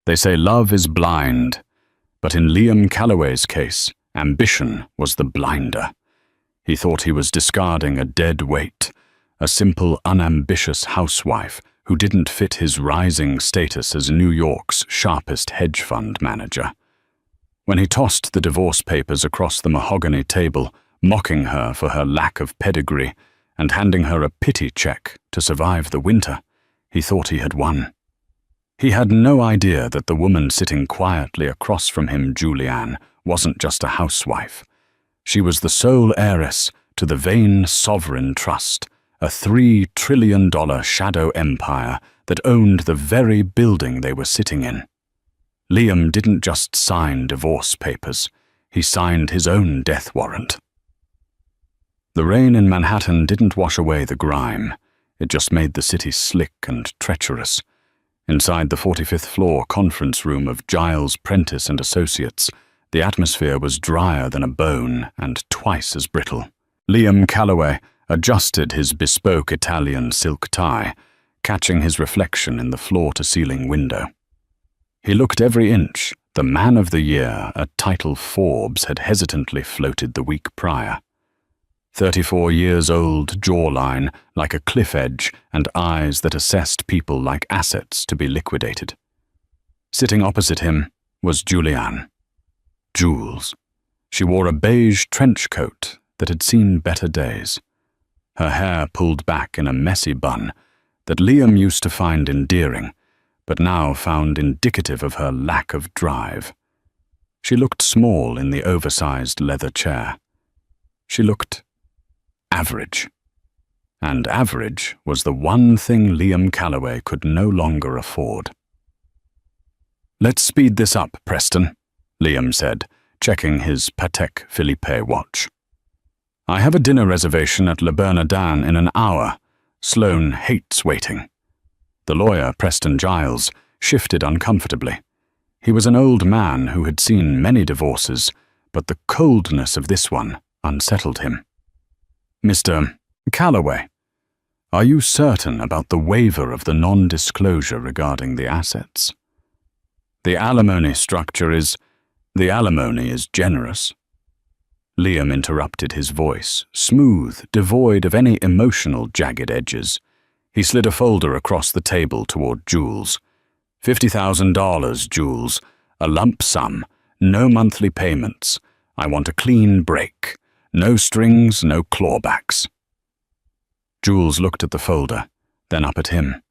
They say love is blind, but in Liam Calloway's case, ambition was the blinder. He thought he was discarding a dead weight, a simple, unambitious housewife who didn't fit his rising status as New York's sharpest hedge fund manager. When he tossed the divorce papers across the mahogany table, mocking her for her lack of pedigree and handing her a pity check to survive the winter, he thought he had won. He had no idea that the woman sitting quietly across from him, Julianne, wasn't just a housewife. She was the sole heiress to the Vane Sovereign Trust, a $3 trillion shadow empire that owned the very building they were sitting in. Liam didn't just sign divorce papers, he signed his own death warrant. The rain in Manhattan didn't wash away the grime, it just made the city slick and treacherous. Inside the 45th floor conference room of Giles Prentice and Associates, the atmosphere was drier than a bone and twice as brittle. Liam Calloway adjusted his bespoke Italian silk tie, catching his reflection in the floor-to-ceiling window. He looked every inch the man of the year a title Forbes had hesitantly floated the week prior. 34 years old jawline like a cliff edge and eyes that assessed people like assets to be liquidated. Sitting opposite him was Julianne. Jules. She wore a beige trench coat that had seen better days. Her hair pulled back in a messy bun that Liam used to find endearing, but now found indicative of her lack of drive. She looked small in the oversized leather chair. She looked average. And average was the one thing Liam Calloway could no longer afford. "Let's speed this up, Preston," Liam said, checking his Patek Philippe watch. "I have a dinner reservation at Le Bernardin in an hour. Sloane hates waiting." The lawyer, Preston Giles, shifted uncomfortably. He was an old man who had seen many divorces, but the coldness of this one unsettled him. "Mr. Calloway, are you certain about the waiver of the non-disclosure regarding the assets? The alimony is generous." Liam interrupted, his voice smooth, devoid of any emotional jagged edges. He slid a folder across the table toward Jules. $50,000, Jules. A lump sum. No monthly payments. I want a clean break. No strings, no clawbacks. Jules looked at the folder, then up at him.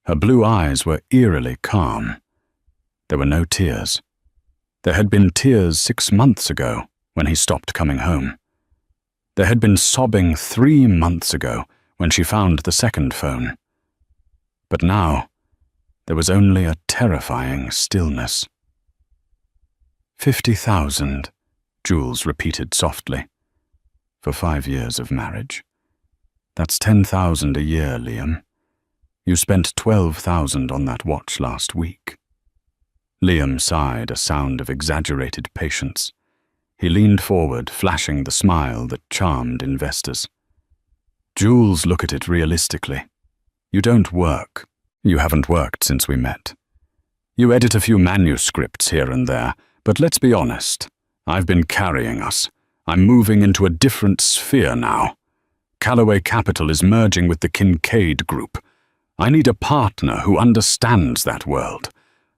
Her blue eyes were eerily calm. There were no tears. There had been tears 6 months ago when he stopped coming home. There had been sobbing 3 months ago when she found the second phone. But now, there was only a terrifying stillness. 50,000, Jules repeated softly. For 5 years of marriage. That's 10,000 a year, Liam. You spent 12,000 on that watch last week. Liam sighed, a sound of exaggerated patience. He leaned forward, flashing the smile that charmed investors. Jules, look at it realistically. You don't work. You haven't worked since we met. You edit a few manuscripts here and there, but let's be honest. I've been carrying us. I'm moving into a different sphere now. Calloway Capital is merging with the Kincaid Group. I need a partner who understands that world.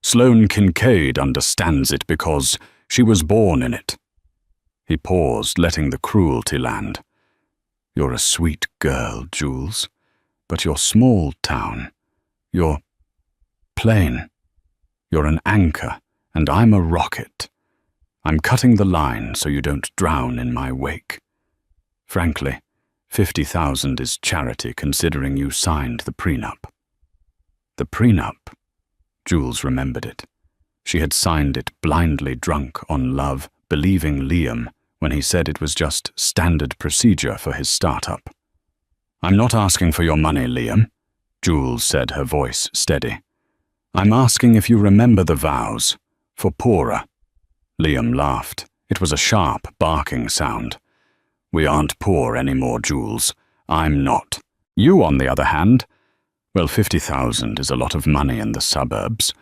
Sloane Kincaid understands it because she was born in it. He paused, letting the cruelty land. You're a sweet girl, Jules, but you're small town. You're plain. You're an anchor, and I'm a rocket. I'm cutting the line so you don't drown in my wake. Frankly, 50,000 is charity considering you signed the prenup. The prenup? Jules remembered it. She had signed it blindly drunk on love, believing Liam when he said it was just standard procedure for his startup. "I'm not asking for your money, Liam," Jules said, her voice steady. "I'm asking if you remember the vows, for poorer." Liam laughed. It was a sharp, barking sound. "We aren't poor anymore, Jules. I'm not. You, on the other hand, well, 50,000 is a lot of money in the suburbs.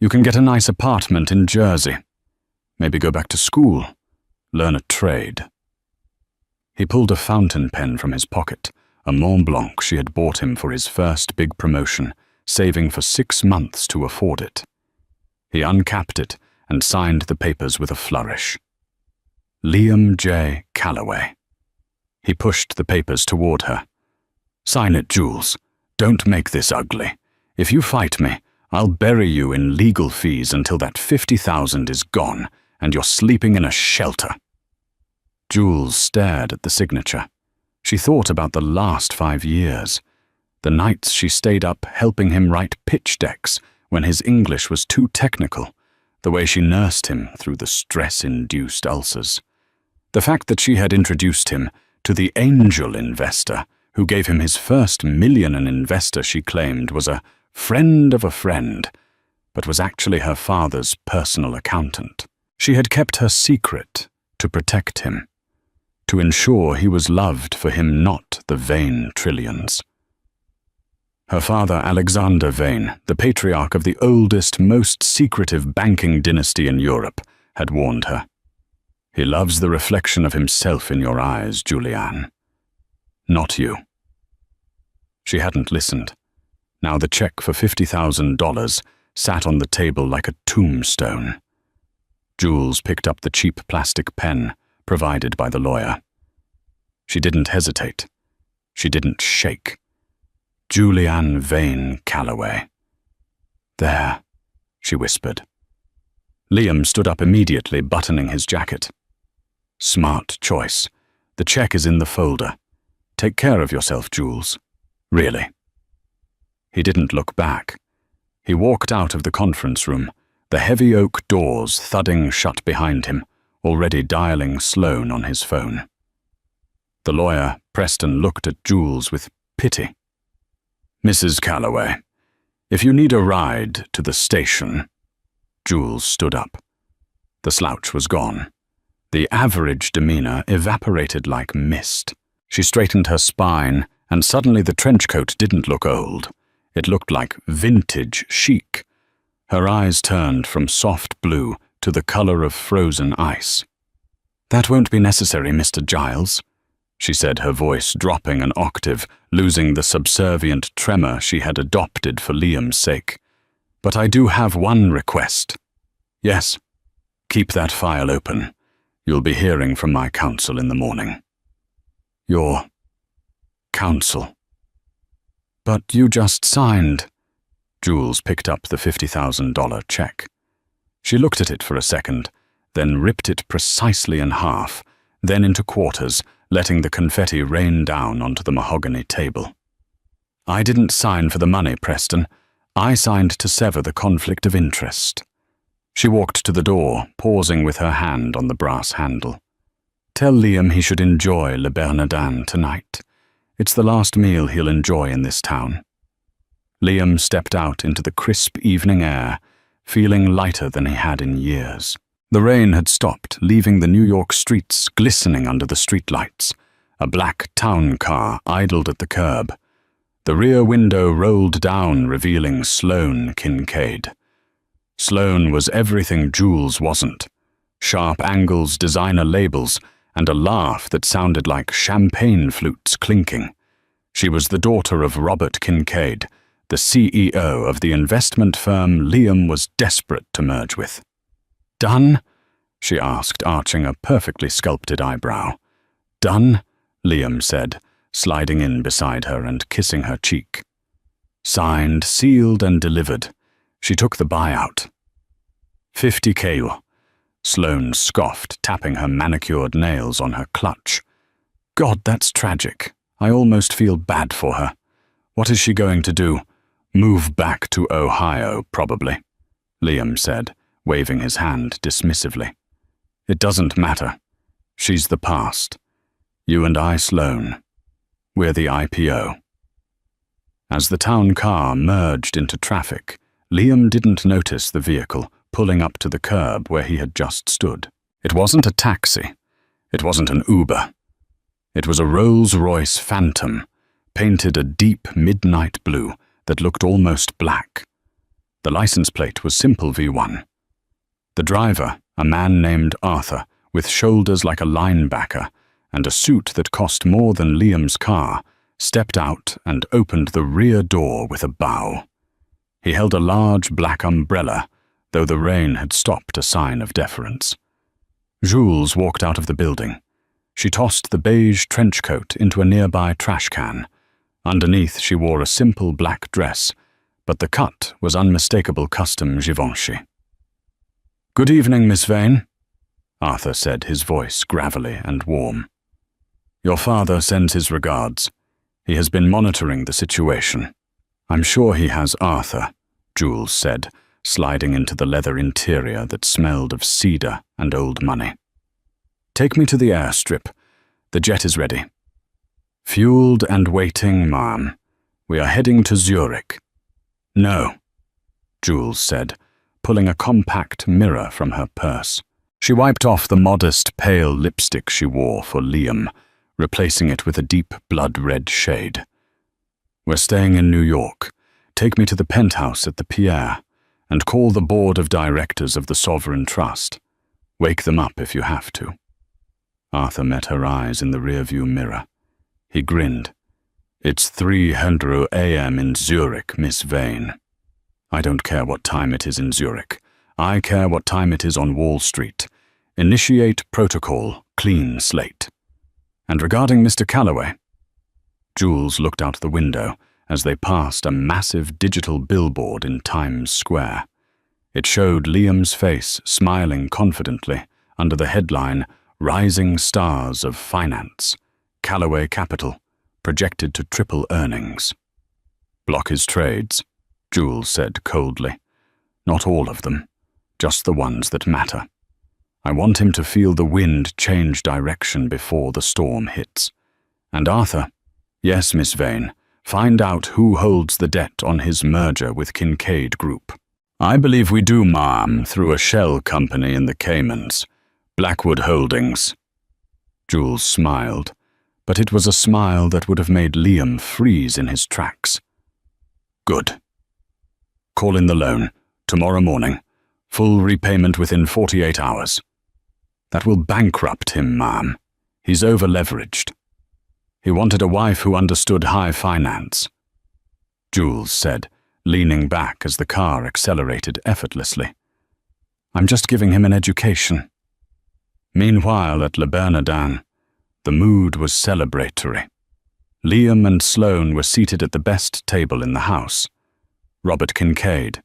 You can get a nice apartment in Jersey. Maybe go back to school, learn a trade. He pulled a fountain pen from his pocket, a Mont Blanc she had bought him for his first big promotion, saving for 6 months to afford it. He uncapped it and signed the papers with a flourish. Liam J. Calloway. He pushed the papers toward her. Sign it, Jules. Don't make this ugly. If you fight me, I'll bury you in legal fees until that 50,000 is gone and you're sleeping in a shelter. Jules stared at the signature. She thought about the last 5 years, the nights she stayed up helping him write pitch decks when his English was too technical, the way she nursed him through the stress-induced ulcers. The fact that she had introduced him to the angel investor who gave him his first million, an investor she claimed was a friend of a friend, but was actually her father's personal accountant. She had kept her secret to protect him, to ensure he was loved for him, not the Vane trillions. Her father, Alexander Vane, the patriarch of the oldest, most secretive banking dynasty in Europe, had warned her. He loves the reflection of himself in your eyes, Julianne. Not you. She hadn't listened. Now the check for $50,000 sat on the table like a tombstone. Jules picked up the cheap plastic pen provided by the lawyer. She didn't hesitate. She didn't shake. Julianne Vane Calloway. There, she whispered. Liam stood up immediately, buttoning his jacket. Smart choice. The check is in the folder. Take care of yourself, Jules. Really. He didn't look back. He walked out of the conference room, the heavy oak doors thudding shut behind him, already dialing Sloane on his phone. The lawyer, Preston, looked at Jules with pity. Mrs. Calloway, if you need a ride to the station. Jules stood up. The slouch was gone. The average demeanor evaporated like mist. She straightened her spine, and suddenly the trench coat didn't look old. It looked like vintage chic. Her eyes turned from soft blue to the color of frozen ice. That won't be necessary, Mr. Giles, she said, her voice dropping an octave, losing the subservient tremor she had adopted for Liam's sake. But I do have one request. Yes, keep that file open. You'll be hearing from my counsel in the morning. Your counsel. But you just signed. Jules picked up the $50,000 check. She looked at it for a second, then ripped it precisely in half, then into quarters, letting the confetti rain down onto the mahogany table. I didn't sign for the money, Preston. I signed to sever the conflict of interest. She walked to the door, pausing with her hand on the brass handle. Tell Liam he should enjoy Le Bernardin tonight. It's the last meal he'll enjoy in this town. Liam stepped out into the crisp evening air, feeling lighter than he had in years. The rain had stopped, leaving the New York streets glistening under the streetlights. A black town car idled at the curb. The rear window rolled down, revealing Sloane Kincaid. Sloane was everything Jules wasn't. Sharp angles, designer labels, and a laugh that sounded like champagne flutes clinking. She was the daughter of Robert Kincaid, the CEO of the investment firm Liam was desperate to merge with. Done? She asked, arching a perfectly sculpted eyebrow. Done? Liam said, sliding in beside her and kissing her cheek. Signed, sealed, and delivered. She took the buyout. 50K. Sloane scoffed, tapping her manicured nails on her clutch. God, that's tragic. I almost feel bad for her. What is she going to do? Move back to Ohio, probably, Liam said, waving his hand dismissively. It doesn't matter. She's the past. You and I, Sloane. We're the IPO. As the town car merged into traffic, Liam didn't notice the vehicle pulling up to the curb where he had just stood. It wasn't a taxi. It wasn't an Uber. It was a Rolls-Royce Phantom, painted a deep midnight blue that looked almost black. The license plate was simple V1. The driver, a man named Arthur, with shoulders like a linebacker and a suit that cost more than Liam's car, stepped out and opened the rear door with a bow. He held a large black umbrella, though the rain had stopped a sign of deference. Jules walked out of the building. She tossed the beige trench coat into a nearby trash can. Underneath, she wore a simple black dress, but the cut was unmistakable custom Givenchy. "Good evening, Miss Vane," Arthur said, his voice gravelly and warm. "Your father sends his regards. He has been monitoring the situation." "I'm sure he has, Arthur," Jules said, sliding into the leather interior that smelled of cedar and old money. "Take me to the airstrip. The jet is ready." "Fueled and waiting, ma'am. We are heading to Zurich." "No," Jules said, pulling a compact mirror from her purse. She wiped off the modest pale lipstick she wore for Liam, replacing it with a deep blood-red shade. "We're staying in New York. Take me to the penthouse at the Pierre, and call the board of directors of the Sovereign Trust. Wake them up if you have to." Arthur met her eyes in the rearview mirror. He grinned. "It's 3:00 a.m. in Zurich, Miss Vane." "I don't care what time it is in Zurich. I care what time it is on Wall Street. Initiate protocol, clean slate." "And regarding Mr. Calloway?" Jules looked out the window as they passed a massive digital billboard in Times Square. It showed Liam's face smiling confidently under the headline, "Rising Stars of Finance, Calloway Capital, projected to triple earnings." "Block his trades," Jules said coldly. "Not all of them, just the ones that matter. I want him to feel the wind change direction before the storm hits. And Arthur, yes, Miss Vane, find out who holds the debt on his merger with Kincaid Group." "I believe we do, ma'am, through a shell company in the Caymans. Blackwood Holdings." Jules smiled, but it was a smile that would have made Liam freeze in his tracks. "Good. Call in the loan, tomorrow morning. Full repayment within 48 hours. That will bankrupt him, ma'am. He's over-leveraged. He wanted a wife who understood high finance," Jules said, leaning back as the car accelerated effortlessly. "I'm just giving him an education." Meanwhile, at Le Bernardin, the mood was celebratory. Liam and Sloane were seated at the best table in the house. Robert Kincaid,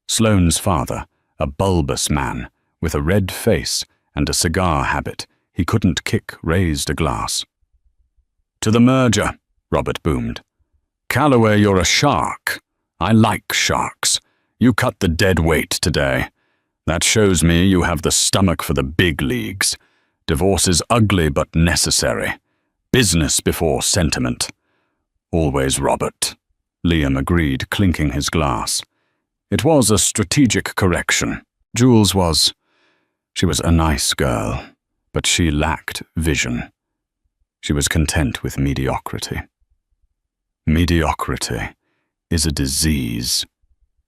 Sloane's father, a bulbous man with a red face and a cigar habit he couldn't kick, raised a glass. "To the merger," Robert boomed. "Calloway, you're a shark. I like sharks. You cut the dead weight today. That shows me you have the stomach for the big leagues. Divorce is ugly but necessary. Business before sentiment." "Always, Robert," Liam agreed, clinking his glass. It was a strategic correction. Jules was. She was a nice girl, but she lacked vision. She was content with mediocrity. "Mediocrity is a disease,"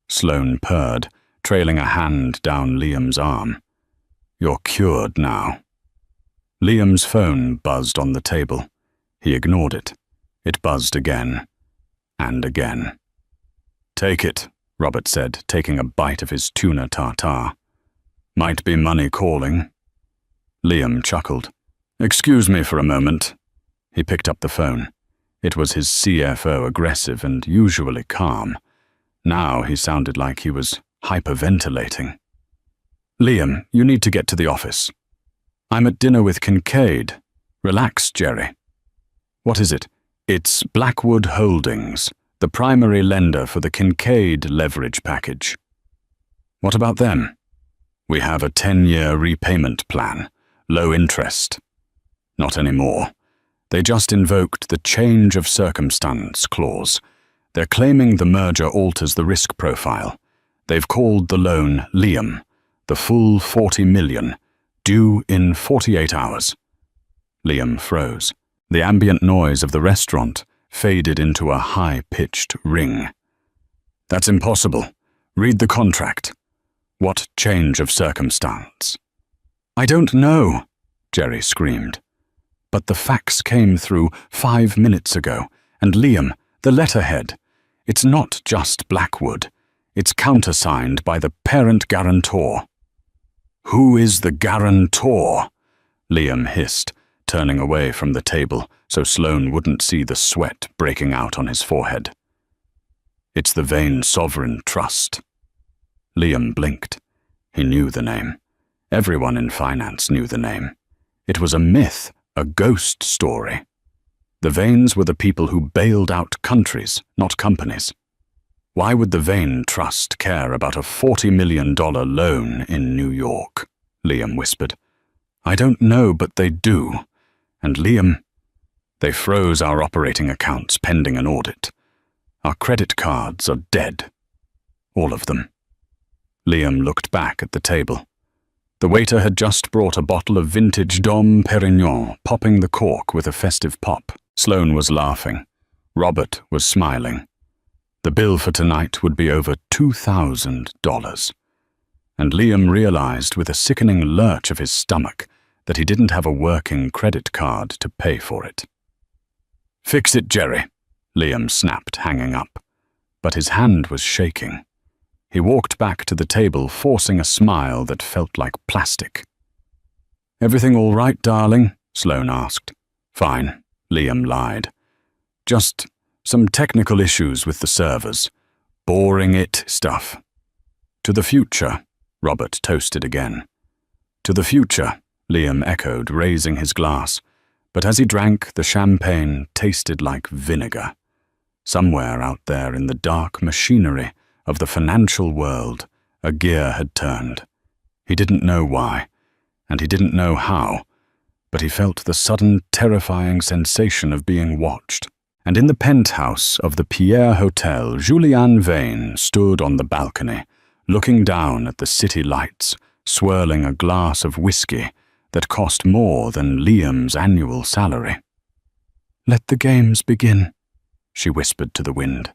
Sloane purred, trailing a hand down Liam's arm. "You're cured now." Liam's phone buzzed on the table. He ignored it. It buzzed again and again. "Take it," Robert said, taking a bite of his tuna tartare. "Might be money calling." Liam chuckled. "Excuse me for a moment." He picked up the phone. It was his CFO, aggressive and usually calm. Now he sounded like he was hyperventilating. "Liam, you need to get to the office." "I'm at dinner with Kincaid." "Relax, Jerry." "What is it?" "It's Blackwood Holdings, the primary lender for the Kincaid leverage package." "What about them?" "We have a 10-year repayment plan, low interest." "Not anymore. They just invoked the change of circumstance clause. They're claiming the merger alters the risk profile. They've called the loan Liam, the full $40 million, due in 48 hours. Liam froze. The ambient noise of the restaurant faded into a high-pitched ring. "That's impossible. Read the contract. What change of circumstance? I don't know, Jerry screamed. But the fax came through 5 minutes ago, and Liam, the letterhead. It's not just Blackwood. It's countersigned by the parent guarantor. Who is the guarantor? Liam hissed, turning away from the table so Sloane wouldn't see the sweat breaking out on his forehead. It's the Vane Sovereign Trust. Liam blinked. He knew the name. Everyone in finance knew the name. It was a myth, a ghost story. The Vanes were the people who bailed out countries, not companies. Why would the Vane Trust care about a $40 million loan in New York? Liam whispered. I don't know, but they do. And Liam, they froze our operating accounts pending an audit. Our credit cards are dead. All of them. Liam looked back at the table. The waiter had just brought a bottle of vintage Dom Perignon, popping the cork with a festive pop. Sloane was laughing. Robert was smiling. The bill for tonight would be over $2,000. And Liam realized with a sickening lurch of his stomach that he didn't have a working credit card to pay for it. Fix it, Jerry, Liam snapped, hanging up. But his hand was shaking. He walked back to the table, forcing a smile that felt like plastic. Everything all right, darling? Sloane asked. Fine, Liam lied. Just some technical issues with the servers. Boring it stuff. To the future, Robert toasted again. To the future, Liam echoed, raising his glass. But as he drank, the champagne tasted like vinegar. Somewhere out there in the dark machinery of the financial world, a gear had turned. He didn't know why, and he didn't know how, but he felt the sudden terrifying sensation of being watched. And in the penthouse of the Pierre Hotel, Julianne Vane stood on the balcony, looking down at the city lights, swirling a glass of whiskey that cost more than Liam's annual salary. Let the games begin, she whispered to the wind.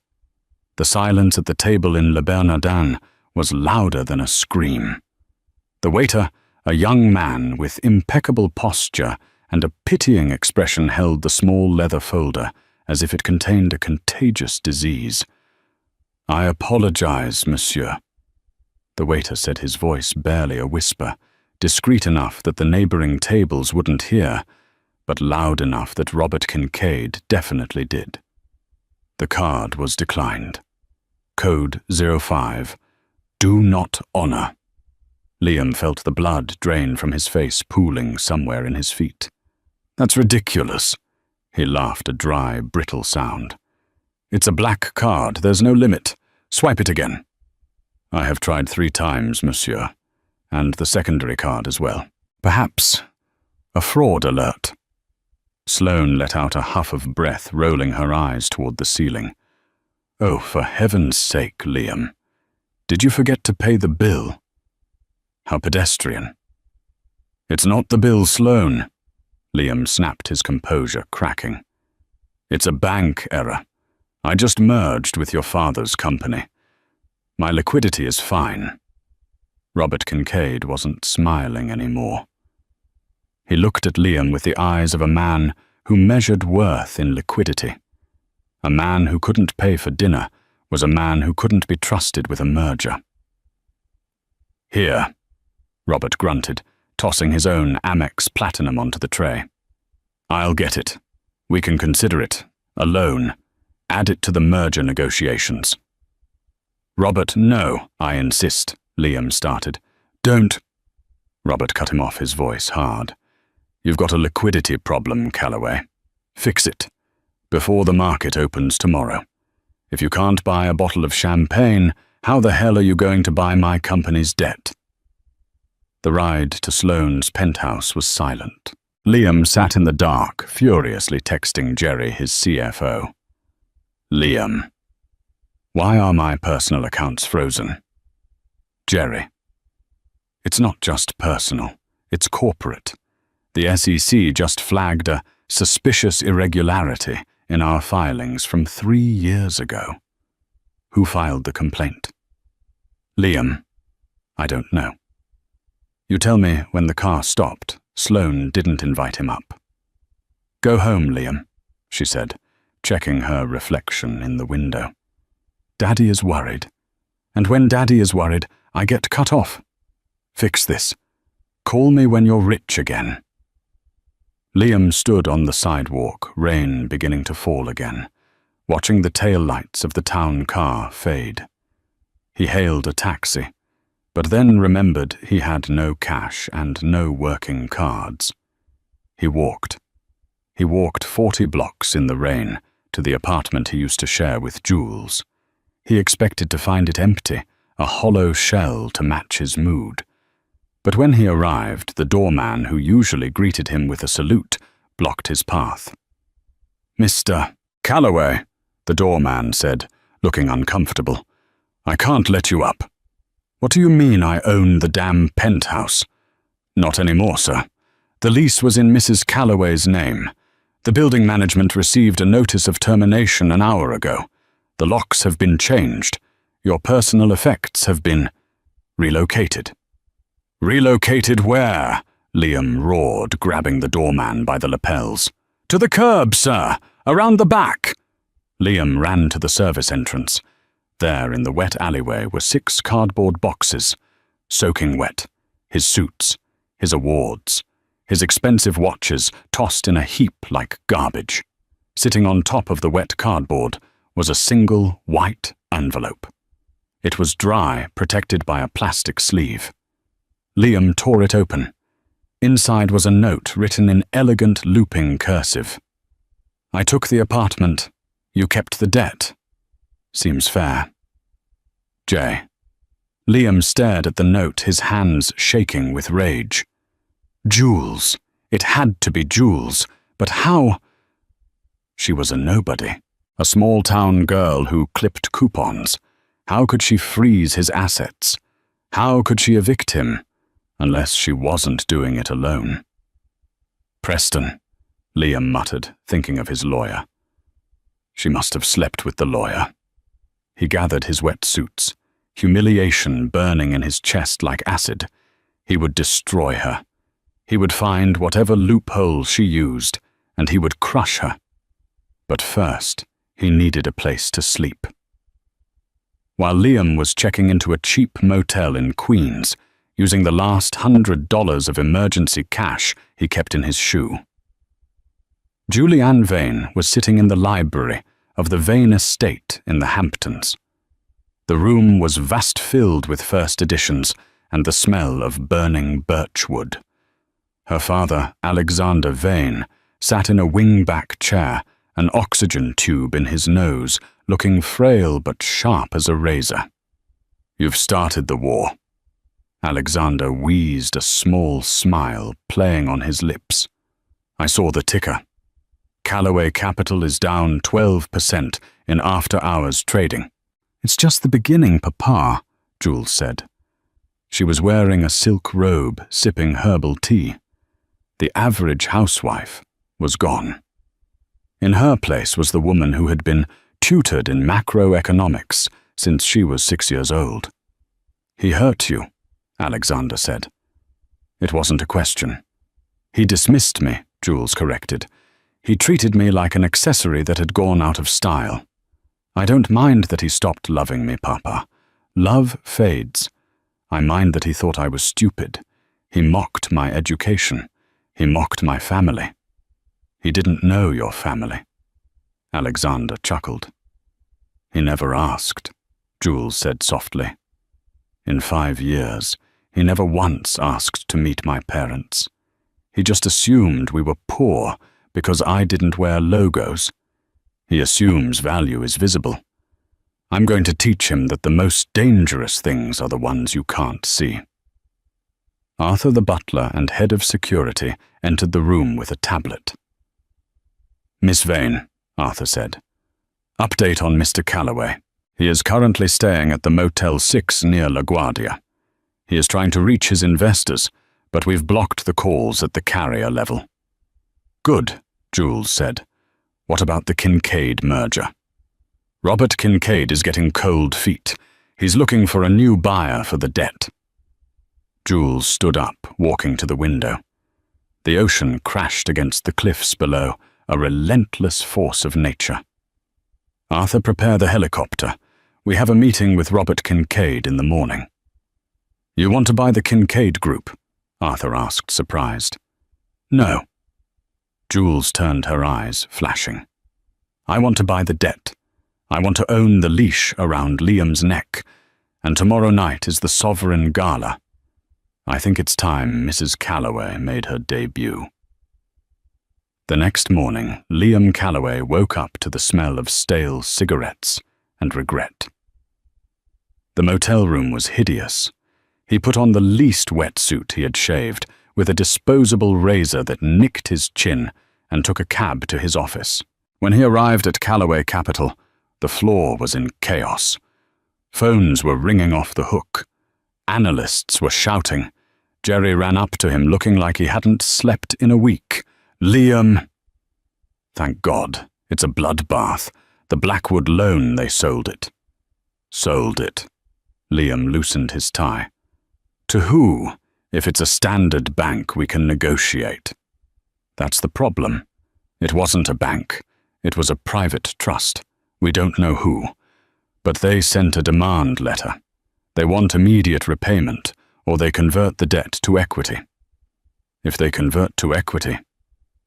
The silence at the table in Le Bernardin was louder than a scream. The waiter, a young man with impeccable posture and a pitying expression, held the small leather folder as if it contained a contagious disease. I apologize, monsieur. The waiter said, his voice barely a whisper, discreet enough that the neighboring tables wouldn't hear, but loud enough that Robert Kincaid definitely did. The card was declined. Code 05. Do not honor. Liam felt the blood drain from his face, pooling somewhere in his feet. That's ridiculous. He laughed, a dry, brittle sound. It's a black card. There's no limit. Swipe it again. I have tried 3 times, monsieur, and the secondary card as well. Perhaps a fraud alert. Sloane let out a huff of breath, rolling her eyes toward the ceiling. Oh, for heaven's sake, Liam. Did you forget to pay the bill? How pedestrian. It's not the bill, Sloane. Liam snapped, his composure cracking. It's a bank error. I just merged with your father's company. My liquidity is fine. Robert Kincaid wasn't smiling anymore. He looked at Liam with the eyes of a man who measured worth in liquidity. A man who couldn't pay for dinner was a man who couldn't be trusted with a merger. Here, Robert grunted, tossing his own Amex Platinum onto the tray. I'll get it. We can consider it a loan. Add it to the merger negotiations. Robert, no, I insist, Liam started. Don't. Robert cut him off, his voice hard. You've got a liquidity problem, Calloway. Fix it. Before the market opens tomorrow. If you can't buy a bottle of champagne, how the hell are you going to buy my company's debt? The ride to Sloane's penthouse was silent. Liam sat in the dark, furiously texting Jerry, his CFO. Liam. Why are my personal accounts frozen? Jerry. It's not just personal, it's corporate. The SEC just flagged a suspicious irregularity in our filings from 3 years ago. Who filed the complaint? Liam, I don't know. You tell me when the car stopped, Sloane didn't invite him up. Go home, Liam, she said, checking her reflection in the window. Daddy is worried. And when Daddy is worried, I get cut off. Fix this. Call me when you're rich again. Liam stood on the sidewalk, rain beginning to fall again, watching the tail lights of the town car fade. He hailed a taxi, but then remembered he had no cash and no working cards. He walked. He walked 40 blocks in the rain to the apartment he used to share with Jules. He expected to find it empty, a hollow shell to match his mood. But when he arrived, the doorman who usually greeted him with a salute blocked his path. Mr. Calloway, the doorman said, looking uncomfortable. I can't let you up. What do you mean I own the damn penthouse? Not anymore, sir. The lease was in Mrs. Calloway's name. The building management received a notice of termination an hour ago. The locks have been changed. Your personal effects have been relocated. Relocated where? Liam roared, grabbing the doorman by the lapels. To the curb, sir! Around the back! Liam ran to the service entrance. There in the wet alleyway were 6 cardboard boxes, soaking wet, his suits, his awards, his expensive watches tossed in a heap like garbage. Sitting on top of the wet cardboard was a single white envelope. It was dry, protected by a plastic sleeve. Liam tore it open. Inside was a note written in elegant looping cursive. I took the apartment. You kept the debt. Seems fair. J. Liam stared at the note, his hands shaking with rage. Jules. It had to be Jules. But how? She was a nobody. A small-town girl who clipped coupons. How could she freeze his assets? How could she evict him? Unless she wasn't doing it alone. Preston, Liam muttered, thinking of his lawyer. She must have slept with the lawyer. He gathered his wet suits, humiliation burning in his chest like acid. He would destroy her. He would find whatever loophole she used, and he would crush her. But first, he needed a place to sleep. While Liam was checking into a cheap motel in Queens, using the last $100 of emergency cash he kept in his shoe. Julianne Vane was sitting in the library of the Vane estate in the Hamptons. The room was vast-filled with first editions and the smell of burning birchwood. Her father, Alexander Vane, sat in a wing-back chair, an oxygen tube in his nose, looking frail but sharp as a razor. You've started the war. Alexander wheezed, a small smile playing on his lips. I saw the ticker. Calloway Capital is down 12% in after-hours trading. It's just the beginning, Papa, Jules said. She was wearing a silk robe, sipping herbal tea. The average housewife was gone. In her place was the woman who had been tutored in macroeconomics since she was 6 years old. He hurt you, Alexander said. It wasn't a question. He dismissed me, Jules corrected. He treated me like an accessory that had gone out of style. I don't mind that he stopped loving me, Papa. Love fades. I mind that he thought I was stupid. He mocked my education. He mocked my family. He didn't know your family. Alexander chuckled. He never asked, Jules said softly. In 5 years, he never once asked to meet my parents. He just assumed we were poor because I didn't wear logos. He assumes value is visible. I'm going to teach him that the most dangerous things are the ones you can't see. Arthur the butler and head of security entered the room with a tablet. Miss Vane, Arthur said. Update on Mr. Calloway. He is currently staying at the Motel 6 near LaGuardia. He is trying to reach his investors, but we've blocked the calls at the carrier level. Good, Jules said. What about the Kincaid merger? Robert Kincaid is getting cold feet. He's looking for a new buyer for the debt. Jules stood up, walking to the window. The ocean crashed against the cliffs below, a relentless force of nature. Arthur, prepare the helicopter. We have a meeting with Robert Kincaid in the morning. You want to buy the Kincaid Group? Arthur asked, surprised. No. Jules turned her eyes, flashing. I want to buy the debt. I want to own the leash around Liam's neck, and tomorrow night is the Sovereign Gala. I think it's time Mrs. Calloway made her debut. The next morning, Liam Calloway woke up to the smell of stale cigarettes and regret. The motel room was hideous. He put on the least wetsuit he had shaved, with a disposable razor that nicked his chin, and took a cab to his office. When he arrived at Calloway Capital, the floor was in chaos. Phones were ringing off the hook. Analysts were shouting. Jerry ran up to him looking like he hadn't slept in a week. Liam! Thank God, it's a bloodbath. The Blackwood loan, they sold it. Sold it. Liam loosened his tie. To who? If it's a standard bank, we can negotiate. That's the problem. It wasn't a bank. It was a private trust. We don't know who. But they sent a demand letter. They want immediate repayment, or they convert the debt to equity. If they convert to equity,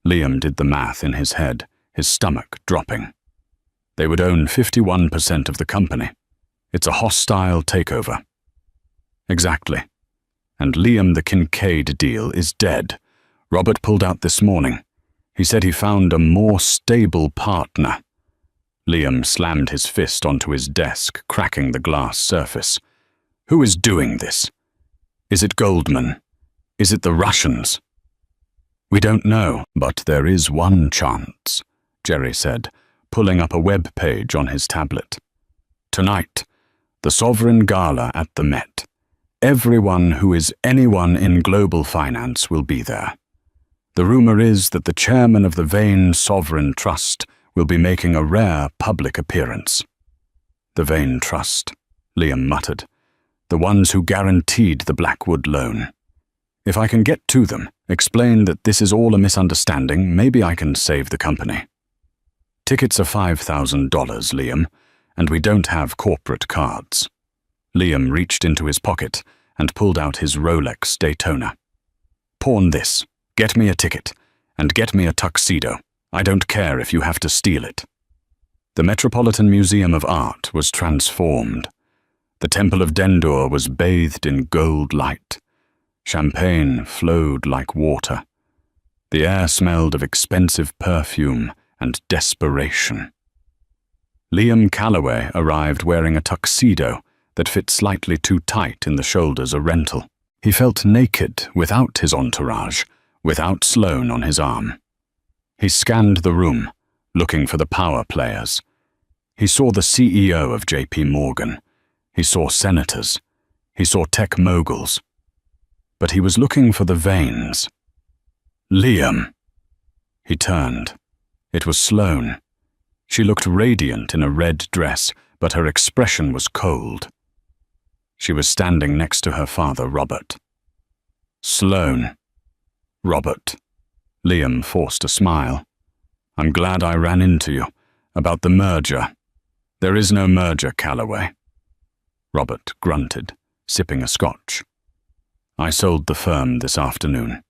Liam did the math in his head, his stomach dropping. They would own 51% of the company. It's a hostile takeover. Exactly. And Liam, the Kincaid deal is dead. Robert pulled out this morning. He said he found a more stable partner. Liam slammed his fist onto his desk, cracking the glass surface. Who is doing this? Is it Goldman? Is it the Russians? We don't know, but there is one chance, Jerry said, pulling up a web page on his tablet. Tonight, the Sovereign Gala at the Met. Everyone who is anyone in global finance will be there. The rumor is that the chairman of the Vane Sovereign Trust will be making a rare public appearance. The Vane Trust, Liam muttered. The ones who guaranteed the Blackwood loan. If I can get to them, explain that this is all a misunderstanding, maybe I can save the company. Tickets are $5,000, Liam, and we don't have corporate cards. Liam reached into his pocket and pulled out his Rolex Daytona. Pawn this, get me a ticket, and get me a tuxedo. I don't care if you have to steal it. The Metropolitan Museum of Art was transformed. The Temple of Dendur was bathed in gold light. Champagne flowed like water. The air smelled of expensive perfume and desperation. Liam Calloway arrived wearing a tuxedo that fit slightly too tight in the shoulders, a rental. He felt naked without his entourage, without Sloane on his arm. He scanned the room, looking for the power players. He saw the CEO of J.P. Morgan. He saw senators. He saw tech moguls. But he was looking for the Vanes. Liam! He turned. It was Sloane. She looked radiant in a red dress, but her expression was cold. She was standing next to her father, Robert. Sloane. Robert. Liam forced a smile. I'm glad I ran into you. About the merger. There is no merger, Calloway. Robert grunted, sipping a scotch. I sold the firm this afternoon.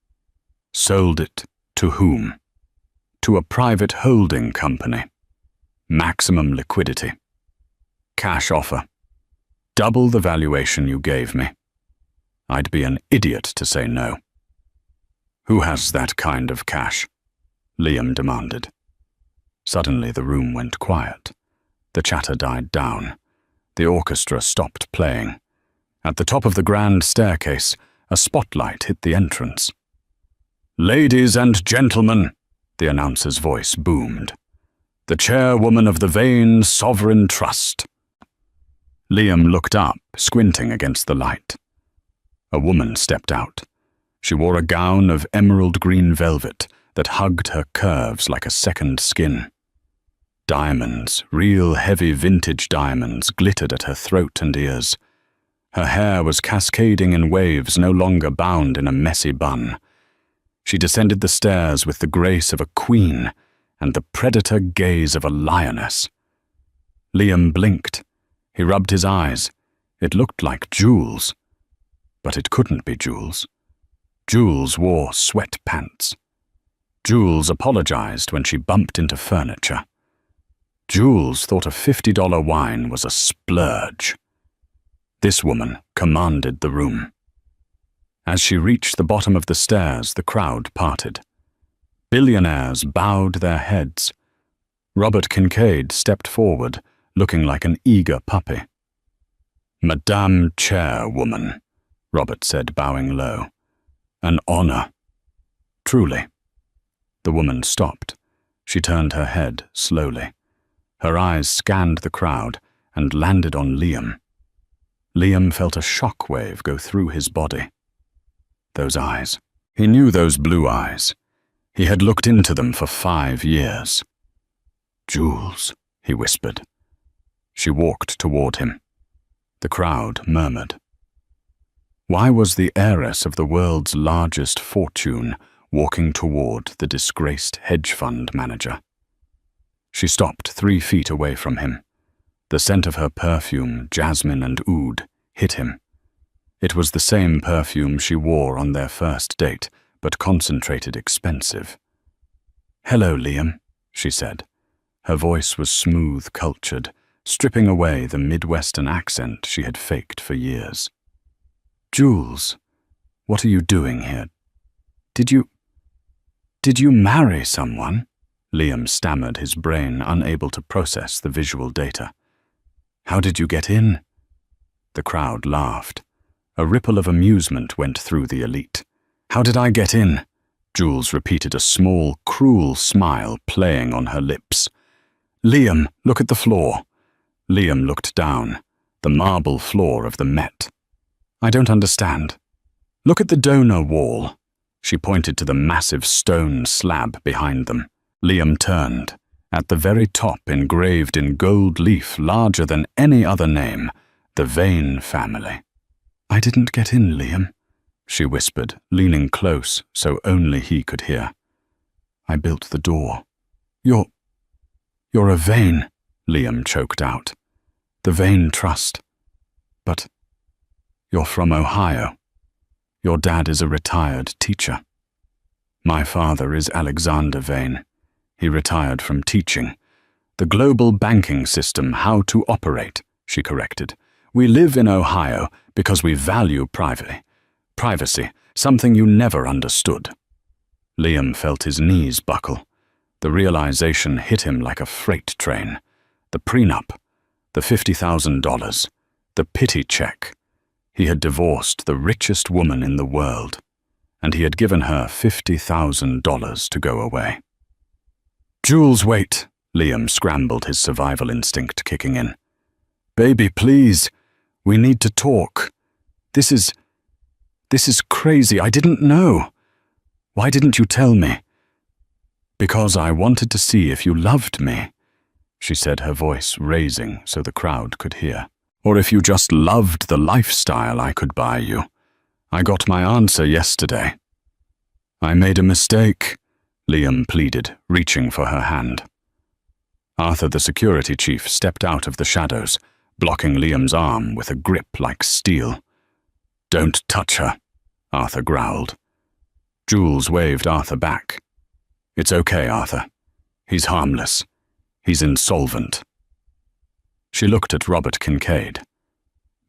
Sold it to whom? To a private holding company. Maximum liquidity. Cash offer. Double the valuation you gave me. I'd be an idiot to say no. Who has that kind of cash? Liam demanded. Suddenly the room went quiet. The chatter died down. The orchestra stopped playing. At the top of the grand staircase, a spotlight hit the entrance. Ladies and gentlemen, the announcer's voice boomed. The chairwoman of the Vane Sovereign Trust. Liam looked up, squinting against the light. A woman stepped out. She wore a gown of emerald green velvet that hugged her curves like a second skin. Diamonds, real heavy vintage diamonds, glittered at her throat and ears. Her hair was cascading in waves no longer bound in a messy bun. She descended the stairs with the grace of a queen and the predator gaze of a lioness. Liam blinked. He rubbed his eyes. It looked like Jules. But it couldn't be Jules. Jules wore sweatpants. Jules apologized when she bumped into furniture. Jules thought a $50 wine was a splurge. This woman commanded the room. As she reached the bottom of the stairs, the crowd parted. Billionaires bowed their heads. Robert Kincaid stepped forward, looking like an eager puppy. "Madame Chairwoman," Robert said, bowing low. "An honor. Truly." The woman stopped. She turned her head slowly. Her eyes scanned the crowd and landed on Liam. Liam felt a shock wave go through his body. Those eyes. He knew those blue eyes. He had looked into them for 5 years. "Jules," he whispered. She walked toward him. The crowd murmured. Why was the heiress of the world's largest fortune walking toward the disgraced hedge fund manager? She stopped 3 feet away from him. The scent of her perfume, jasmine and oud, hit him. It was the same perfume she wore on their first date, but concentrated expensive. "Hello, Liam," she said. Her voice was smooth, cultured, stripping away the Midwestern accent she had faked for years. "Jules, what are you doing here? Did you marry someone?" Liam stammered, his brain unable to process the visual data. "How did you get in?" The crowd laughed. A ripple of amusement went through the elite. "How did I get in?" Jules repeated, a small, cruel smile playing on her lips. "Liam, look at the floor." Liam looked down. The marble floor of the Met. "I don't understand." "Look at the donor wall." She pointed to the massive stone slab behind them. Liam turned. At the very top, engraved in gold leaf larger than any other name, the Vane family. "I didn't get in, Liam," she whispered, leaning close so only he could hear. "I built the door." You're a Vane," Liam choked out. "The Vane Trust. But you're from Ohio. Your dad is a retired teacher." "My father is Alexander Vane. He retired from teaching. The global banking system, how to operate," she corrected. "We live in Ohio because we value privacy, something you never understood." Liam felt his knees buckle. The realization hit him like a freight train. The prenup, the $50,000, the pity check. He had divorced the richest woman in the world, and he had given her $50,000 to go away. "Jules, wait," Liam scrambled, his survival instinct kicking in. "Baby, please. We need to talk. This is crazy. I didn't know. Why didn't you tell me?" "Because I wanted to see if you loved me," she said, her voice raising so the crowd could hear. "Or if you just loved the lifestyle I could buy you. I got my answer yesterday." "I made a mistake," Liam pleaded, reaching for her hand. Arthur, the security chief, stepped out of the shadows, blocking Liam's arm with a grip like steel. "Don't touch her," Arthur growled. Jules waved Arthur back. "It's okay, Arthur. He's harmless. He's insolvent." She looked at Robert Kincaid.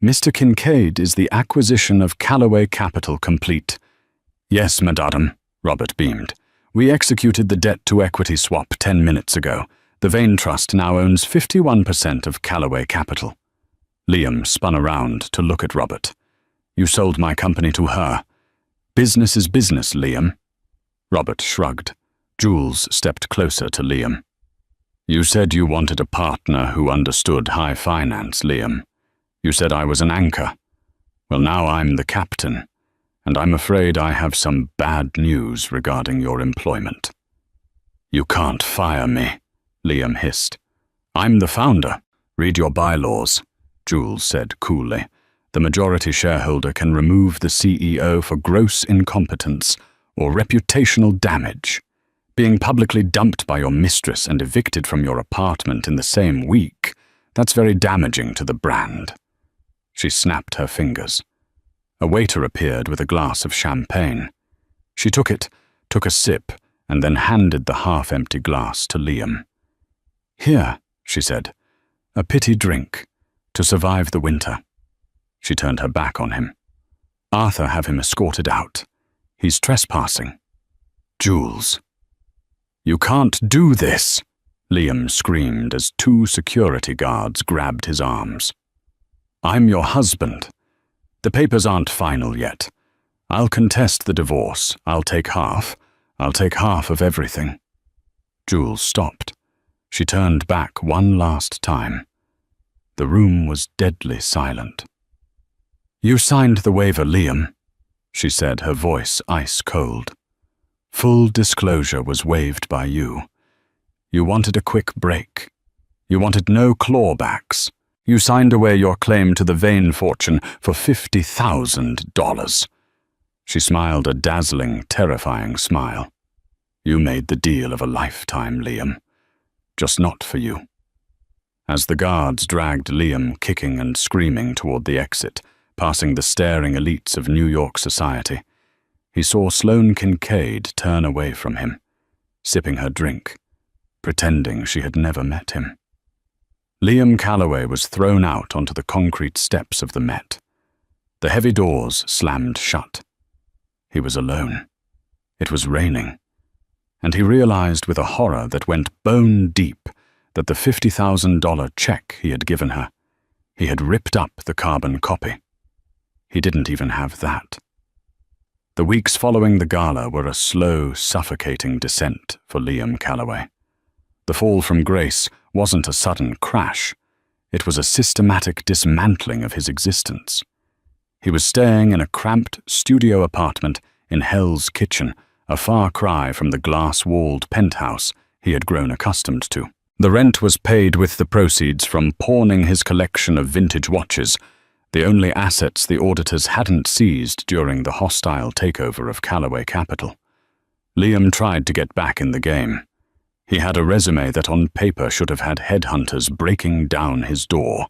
"Mr. Kincaid, is the acquisition of Callaway Capital complete?" "Yes, madame," Robert beamed. "We executed the debt-to-equity swap 10 minutes ago. The Vane Trust now owns 51% of Callaway Capital." Liam spun around to look at Robert. "You sold my company to her. Business is business, Liam." Robert shrugged. Jules stepped closer to Liam. "You said you wanted a partner who understood high finance, Liam. You said I was an anchor. Well, now I'm the captain, and I'm afraid I have some bad news regarding your employment." "You can't fire me," Liam hissed. I'm the founder. Read your bylaws, Jules said coolly. The majority shareholder can remove the CEO for gross incompetence or reputational damage. Being publicly dumped by your mistress and evicted from your apartment in the same week, that's very damaging to the brand. She snapped her fingers. A waiter appeared with a glass of champagne. She took it, took a sip, and then handed the half-empty glass to Liam. Here, she said, a pity drink, to survive the winter. She turned her back on him. Arthur, have him escorted out. He's trespassing. Jules. You can't do this, Liam screamed as 2 security guards grabbed his arms. I'm your husband. The papers aren't final yet. I'll contest the divorce. I'll take half. I'll take half of everything. Jules stopped. She turned back one last time. The room was deadly silent. You signed the waiver, Liam, she said, her voice ice cold. Full disclosure was waived by you. You wanted a quick break. You wanted no clawbacks. You signed away your claim to the Vane fortune for $50,000. She smiled a dazzling, terrifying smile. You made the deal of a lifetime, Liam. Just not for you. As the guards dragged Liam kicking and screaming toward the exit, passing the staring elites of New York society, he saw Sloane Kincaid turn away from him, sipping her drink, pretending she had never met him. Liam Calloway was thrown out onto the concrete steps of the Met. The heavy doors slammed shut. He was alone. It was raining. And he realized with a horror that went bone deep that the $50,000 check he had given her, he had ripped up the carbon copy. He didn't even have that. The weeks following the gala were a slow, suffocating descent for Liam Calloway. The fall from grace wasn't a sudden crash. It was a systematic dismantling of his existence. He was staying in a cramped studio apartment in Hell's Kitchen, a far cry from the glass-walled penthouse he had grown accustomed to. The rent was paid with the proceeds from pawning his collection of vintage watches, the only assets the auditors hadn't seized during the hostile takeover of Calloway Capital. Liam tried to get back in the game. He had a resume that on paper should have had headhunters breaking down his door.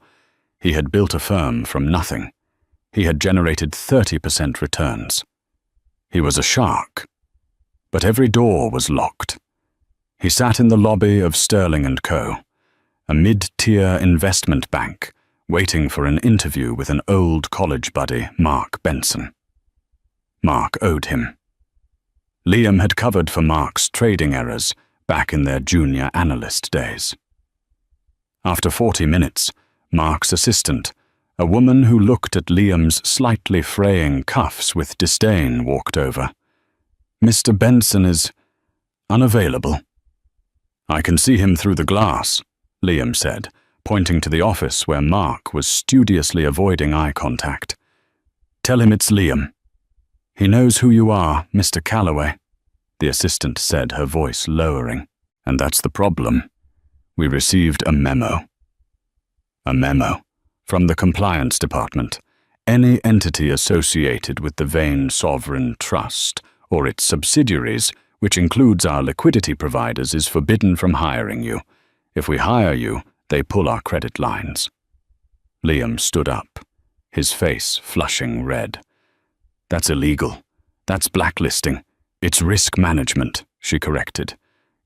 He had built a firm from nothing. He had generated 30% returns. He was a shark. But every door was locked. He sat in the lobby of Sterling & Co., a mid-tier investment bank, waiting for an interview with an old college buddy, Mark Benson. Mark owed him. Liam had covered for Mark's trading errors back in their junior analyst days. After 40 minutes, Mark's assistant, a woman who looked at Liam's slightly fraying cuffs with disdain, walked over. Mr. Benson is unavailable. I can see him through the glass, Liam said, pointing to the office where Mark was studiously avoiding eye contact. Tell him it's Liam. He knows who you are, Mr. Calloway, the assistant said, her voice lowering. And that's the problem. We received a memo. A memo from the compliance department. Any entity associated with the Vane Sovereign Trust or its subsidiaries, which includes our liquidity providers, is forbidden from hiring you. If we hire you, they pull our credit lines. Liam stood up, his face flushing red. That's illegal. That's blacklisting. It's risk management, she corrected.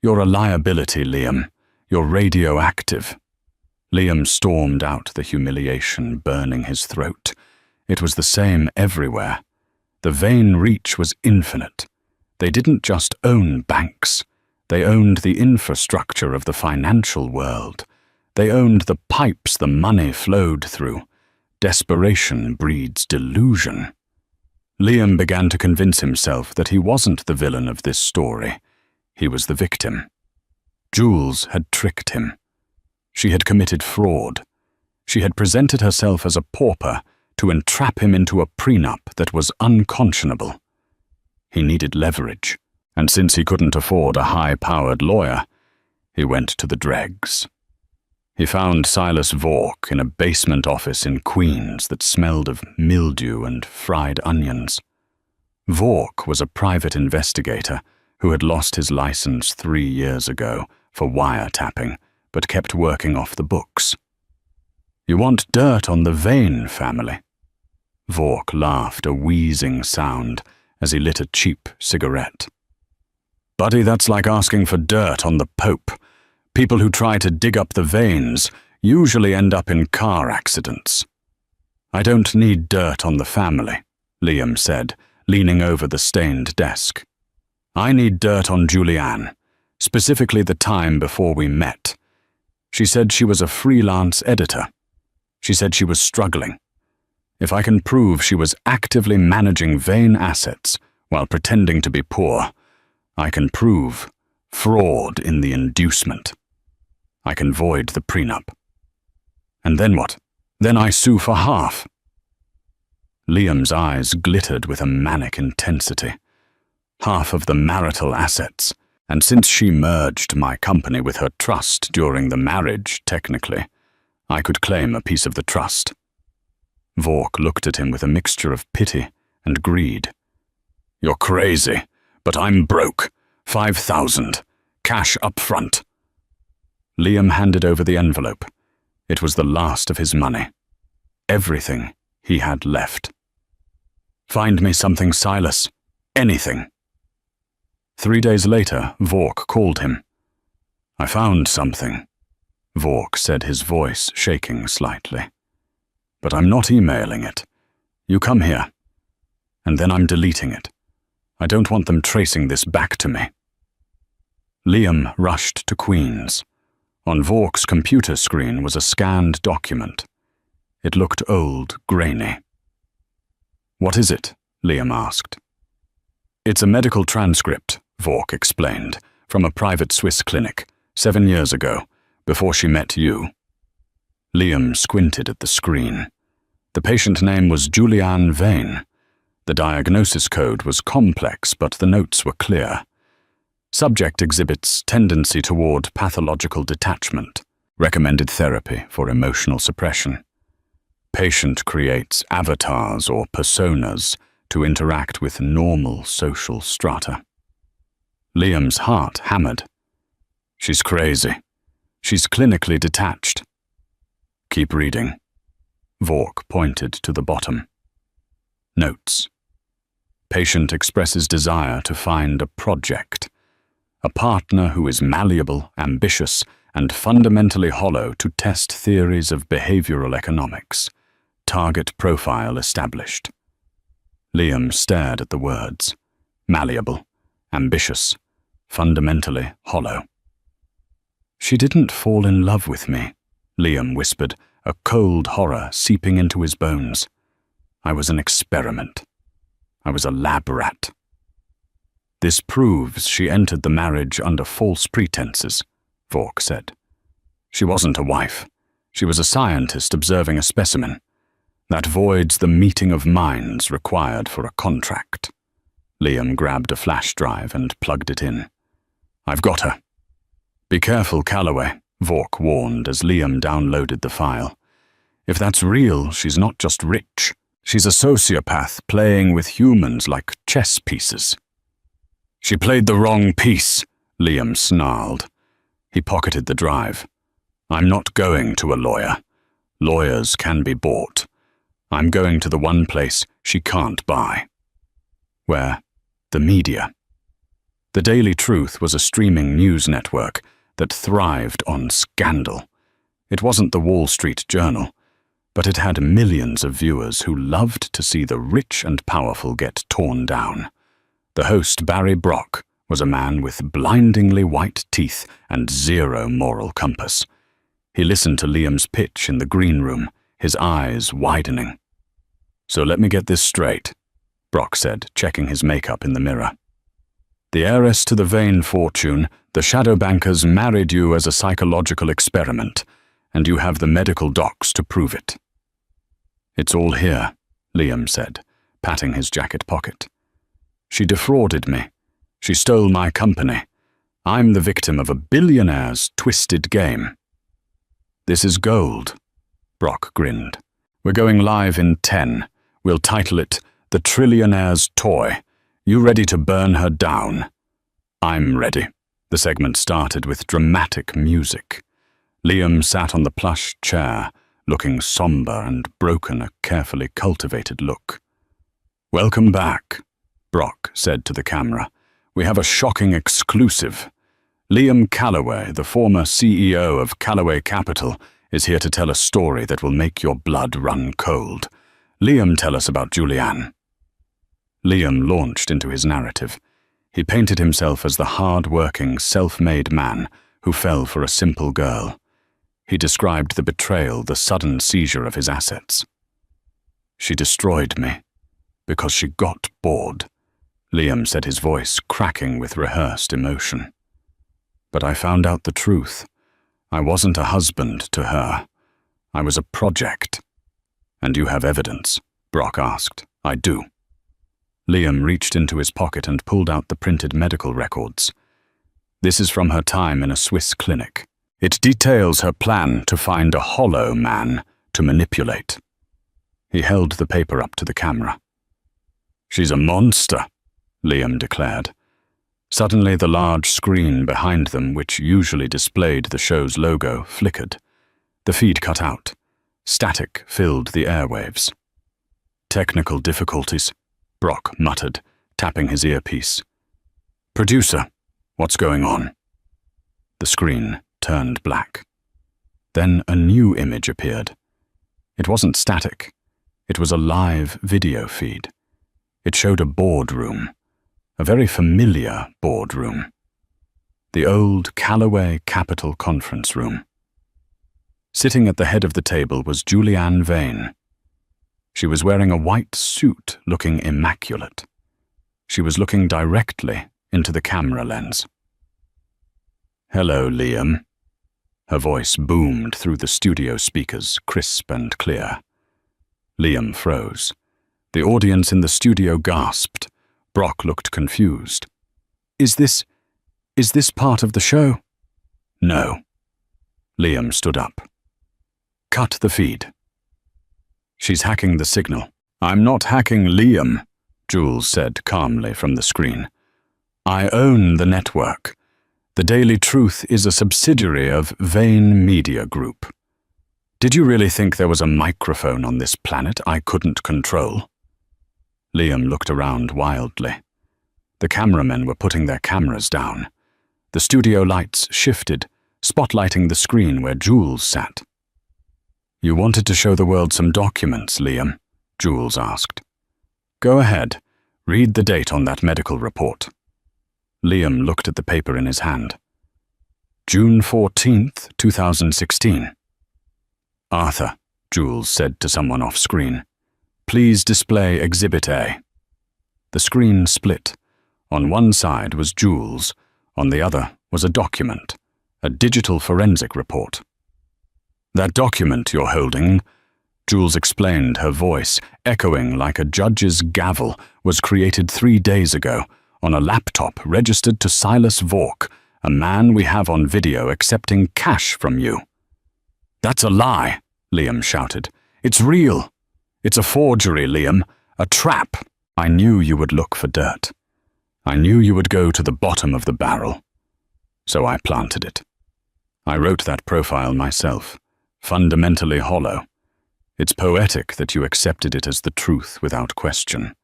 You're a liability, Liam. You're radioactive. Liam stormed out, the humiliation burning his throat. It was the same everywhere. The Vane reach was infinite. They didn't just own banks. They owned the infrastructure of the financial world. They owned the pipes the money flowed through. Desperation breeds delusion. Liam began to convince himself that he wasn't the villain of this story. He was the victim. Jules had tricked him. She had committed fraud. She had presented herself as a pauper to entrap him into a prenup that was unconscionable. He needed leverage, and since he couldn't afford a high-powered lawyer, he went to the dregs. He found Silas Vork in a basement office in Queens that smelled of mildew and fried onions. Vork was a private investigator who had lost his license 3 years ago for wiretapping, but kept working off the books. "You want dirt on the Vane family?" Vork laughed, a wheezing sound, as he lit a cheap cigarette. "Buddy, that's like asking for dirt on the Pope. People who try to dig up the veins usually end up in car accidents." "I don't need dirt on the family," Liam said, leaning over the stained desk. "I need dirt on Julianne, specifically the time before we met. She said she was a freelance editor. She said she was struggling. If I can prove she was actively managing Vane assets while pretending to be poor, I can prove fraud in the inducement. I can void the prenup. And then what? Then I sue for half." Liam's eyes glittered with a manic intensity. "Half of the marital assets, and since she merged my company with her trust during the marriage, technically, I could claim a piece of the trust." Vork looked at him with a mixture of pity and greed. "You're crazy, but I'm broke. 5,000. Cash up front." Liam handed over the envelope. It was the last of his money. Everything he had left. "Find me something, Silas. Anything." 3 days later, Vork called him. "I found something," Vork said, his voice shaking slightly. "But I'm not emailing it. You come here. And then I'm deleting it. I don't want them tracing this back to me." Liam rushed to Queens. On Vork's computer screen was a scanned document. It looked old, grainy. "What is it?" Liam asked. "It's a medical transcript," Vork explained, "from a private Swiss clinic, 7 years ago, before she met you." Liam squinted at the screen. The patient name was Julianne Vane. The diagnosis code was complex, but the notes were clear. Subject exhibits tendency toward pathological detachment. Recommended therapy for emotional suppression. Patient creates avatars or personas to interact with normal social strata. Liam's heart hammered. "She's crazy. She's clinically detached." "Keep reading." Vork pointed to the bottom. Notes. Patient expresses desire to find a project. A partner who is malleable, ambitious, and fundamentally hollow to test theories of behavioral economics. Target profile established. Liam stared at the words. Malleable, ambitious, fundamentally hollow. "She didn't fall in love with me," Liam whispered, a cold horror seeping into his bones. "I was an experiment. I was a lab rat." "This proves she entered the marriage under false pretenses," Vork said. "She wasn't a wife. She was a scientist observing a specimen. That voids the meeting of minds required for a contract." Liam grabbed a flash drive and plugged it in. "I've got her." "Be careful, Calloway," Vork warned as Liam downloaded the file. "If that's real, she's not just rich. She's a sociopath playing with humans like chess pieces." "She played the wrong piece," Liam snarled. He pocketed the drive. "I'm not going to a lawyer. Lawyers can be bought. I'm going to the one place she can't buy." "Where?" "The media." The Daily Truth was a streaming news network that thrived on scandal. It wasn't the Wall Street Journal, but it had millions of viewers who loved to see the rich and powerful get torn down. The host, Barry Brock, was a man with blindingly white teeth and zero moral compass. He listened to Liam's pitch in the green room, his eyes widening. "So let me get this straight," Brock said, checking his makeup in the mirror. "The heiress to the Vane fortune, the shadow bankers married you as a psychological experiment, and you have the medical docs to prove it." "It's all here," Liam said, patting his jacket pocket. "She defrauded me. She stole my company. I'm the victim of a billionaire's twisted game." This is gold. Brock grinned. We're going live in 10. We'll title it The Trillionaire's Toy. You ready to burn her down? I'm ready. The segment started with dramatic music. Liam sat on the plush chair, looking somber and broken, a carefully cultivated look. Welcome back, Brock said to the camera. We have a shocking exclusive. Liam Calloway, the former CEO of Calloway Capital, is here to tell a story that will make your blood run cold. Liam, tell us about Julianne. Liam launched into his narrative. He painted himself as the hard-working, self-made man who fell for a simple girl. He described the betrayal, the sudden seizure of his assets. She destroyed me because she got bored, Liam said, his voice cracking with rehearsed emotion. But I found out the truth. I wasn't a husband to her. I was a project. And you have evidence? Brock asked. I do. Liam reached into his pocket and pulled out the printed medical records. This is from her time in a Swiss clinic. It details her plan to find a hollow man to manipulate. He held the paper up to the camera. She's a monster, Liam declared. Suddenly the large screen behind them, which usually displayed the show's logo, flickered. The feed cut out. Static filled the airwaves. Technical difficulties, Brock muttered, tapping his earpiece. Producer, what's going on? The screen turned black. Then a new image appeared. It wasn't static. It was a live video feed. It showed a boardroom, a very familiar boardroom. The old Calloway Capital conference room. Sitting at the head of the table was Julianne Vane. She was wearing a white suit, looking immaculate. She was looking directly into the camera lens. Hello, Liam. Her voice boomed through the studio speakers, crisp and clear. Liam froze. The audience in the studio gasped. Brock looked confused. Is this part of the show? No. Liam stood up. Cut the feed. She's hacking the signal. I'm not hacking Liam, Jules said calmly from the screen. I own the network. The Daily Truth is a subsidiary of Vane Media Group. Did you really think there was a microphone on this planet I couldn't control? Liam looked around wildly. The cameramen were putting their cameras down. The studio lights shifted, spotlighting the screen where Jules sat. You wanted to show the world some documents, Liam, Jules asked. Go ahead. Read the date on that medical report. Liam looked at the paper in his hand. June 14th, 2016. Arthur, Jules said to someone off-screen. Please display Exhibit A. The screen split. On one side was Jules, on the other was a document, a digital forensic report. That document you're holding, Jules explained, her voice echoing like a judge's gavel, was created 3 days ago on a laptop registered to Silas Vork, a man we have on video accepting cash from you. That's a lie, Liam shouted. It's real. It's a forgery, Liam. A trap. I knew you would look for dirt. I knew you would go to the bottom of the barrel. So I planted it. I wrote that profile myself, fundamentally hollow. It's poetic that you accepted it as the truth without question.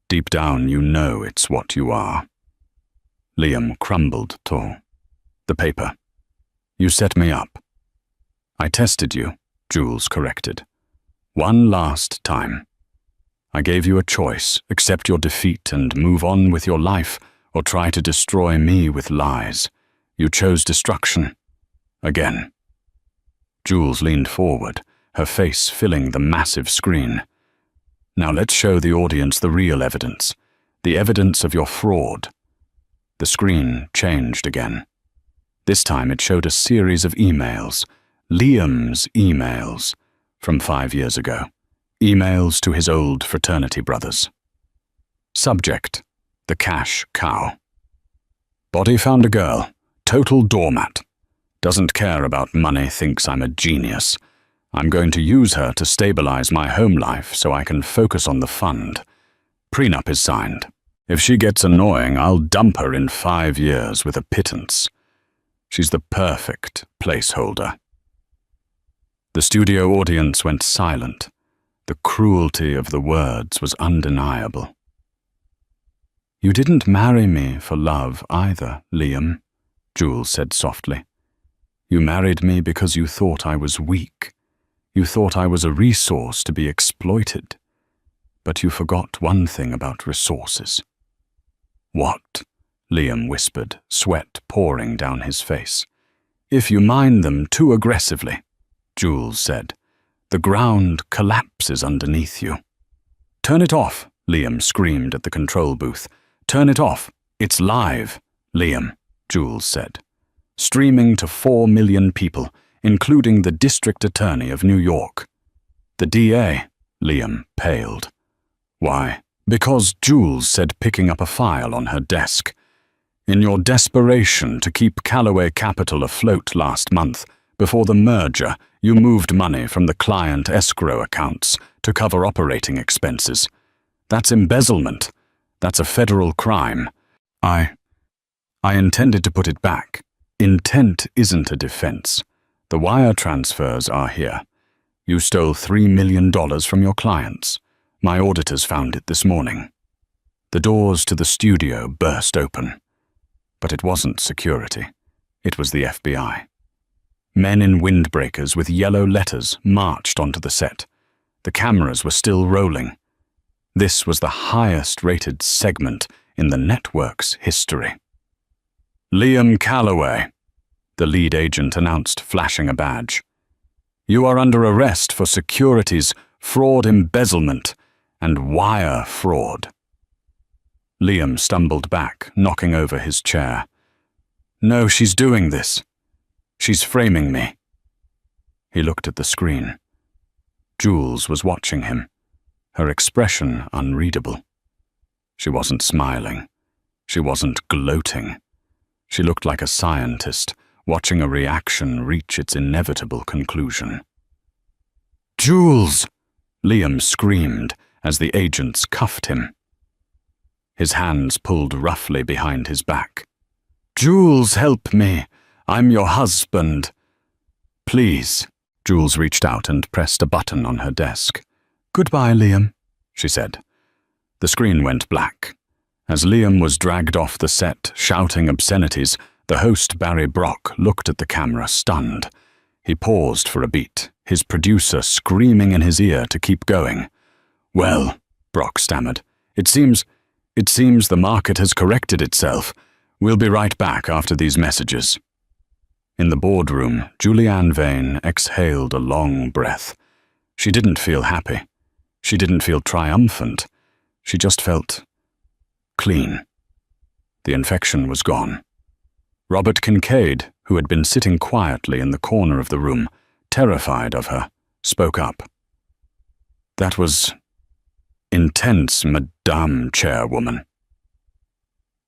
Deep down, you know it's what you are. Liam crumbled tall. The paper. You set me up. I tested you, Jules corrected. One last time. I gave you a choice, accept your defeat and move on with your life, or try to destroy me with lies. You chose destruction. Again. Jules leaned forward, her face filling the massive screen. Now let's show the audience the real evidence, the evidence of your fraud. The screen changed again. This time it showed a series of emails, Liam's emails, from 5 years ago. Emails to his old fraternity brothers. Subject: the cash cow. Body found a girl, total doormat. Doesn't care about money, thinks I'm a genius. I'm going to use her to stabilize my home life so I can focus on the fund. Prenup is signed. If she gets annoying, I'll dump her in 5 years with a pittance. She's the perfect placeholder. The studio audience went silent. The cruelty of the words was undeniable. You didn't marry me for love either, Liam, Jules said softly. You married me because you thought I was weak. You thought I was a resource to be exploited. But you forgot one thing about resources. What? Liam whispered, sweat pouring down his face. If you mine them too aggressively, Jules said, the ground collapses underneath you. Turn it off, Liam screamed at the control booth. Turn it off. It's live, Liam, Jules said. Streaming to 4 million people, including the District Attorney of New York. The DA, Liam paled. Why? Because Jules said, picking up a file on her desk. In your desperation to keep Callaway Capital afloat last month, before the merger, you moved money from the client escrow accounts to cover operating expenses. That's embezzlement. That's a federal crime. I intended to put it back. Intent isn't a defense. The wire transfers are here. You stole $3 million from your clients. My auditors found it this morning. The doors to the studio burst open. But it wasn't security. It was the FBI. Men in windbreakers with yellow letters marched onto the set. The cameras were still rolling. This was the highest-rated segment in the network's history. Liam Callaway, the lead agent announced, flashing a badge. You are under arrest for securities, fraud, embezzlement, and wire fraud. Liam stumbled back, knocking over his chair. No, she's doing this. She's framing me. He looked at the screen. Jules was watching him, her expression unreadable. She wasn't smiling. She wasn't gloating. She looked like a scientist, watching a reaction reach its inevitable conclusion. Jules! Liam screamed as the agents cuffed him. His hands pulled roughly behind his back. Jules, help me! I'm your husband. Please. Jules reached out and pressed a button on her desk. Goodbye, Liam, she said. The screen went black. As Liam was dragged off the set, shouting obscenities, the host Barry Brock looked at the camera, stunned. He paused for a beat, his producer screaming in his ear to keep going. Well, Brock stammered, it seems the market has corrected itself. We'll be right back after these messages. In the boardroom, Julianne Vane exhaled a long breath. She didn't feel happy. She didn't feel triumphant. She just felt clean. The infection was gone. Robert Kincaid, who had been sitting quietly in the corner of the room, terrified of her, spoke up. That was intense, Madame Chairwoman.